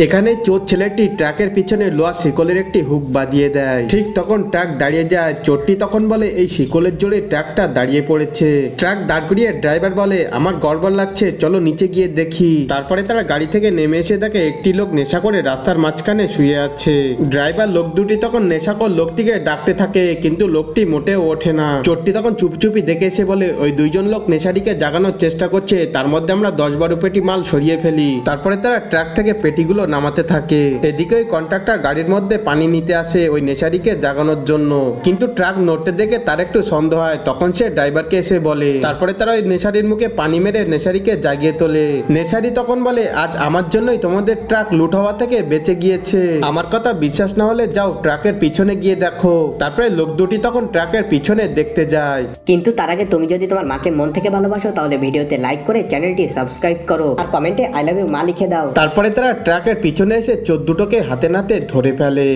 এখানে চোর ছেলেটি ট্রাকের পিছনে লোহার শিকলের একটি হুক বাঁধিয়ে দেয়। ঠিক তখন ট্রাক দাঁড়িয়ে যায়। চোরটি তখন বলে এই শিকলের জোরে ট্রাকটা দাঁড়িয়ে পড়েছে। ট্রাক দাঁড় করিয়ে ড্রাইভার বলে আমার গড়বড় লাগছে, চলো নিচে গিয়ে দেখি। তারপরে তারা গাড়ি থেকে নেমে এসে দেখে একটি লোক নেশা করে রাস্তার মাঝখানে শুয়ে আছে। ড্রাইভার লোক দুটি তখন নেশাকর লোকটিকে ডাকতে থাকে, কিন্তু লোকটি মোটেও ওঠে না। চোরটি তখন চুপচুপি দেখে এসে বলে ওই দুইজন লোক নেশারিকে জাগানোর চেষ্টা করছে, তার মধ্যে আমরা 10-12 পেটি মাল সরিয়ে ফেলি। তারপরে তারা ট্রাক থেকে পেটিগুলো নামাতে থাকে। এদিকে ওই কন্ট্রাক্টর গাড়ির মধ্যে পানি নিতে আসে ওই নেশারিকে জাগানোর জন্য, কিন্তু ট্রাক নড়তে দেখে তার একটু সন্দেহ হয়। তখন সে ড্রাইভারকে এসে বলে। তারপরে তারা ওই নেশারির মুখে পানি মেরে নেশারিকে জাগিয়ে তোলে। নেশারি তখন বলে আজ আমার জন্যই তোমাদের ট্রাক লুট হওয়া থেকে বেঁচে গিয়েছে। আমার কথা বিশ্বাস না হলে যাও ট্রাকের পিছনে গিয়ে দেখো। তারপরে লোক দুটি তখন ট্রাকের পিছনে দেখতে যায়। কিন্তু তার আগে তুমি যদি তোমার মাকে মন থেকে ভালোবাসো তাহলে ভিডিওতে লাইক করে চ্যানেলটি সাবস্ক্রাইব করো আর কমেন্টে আই লাভ ইউ মা লিখে দাও। তারপরে তারা ট্রাকের পিছনে এসে চোর দুটোকে হাতে নাতে ধরে ফেলে।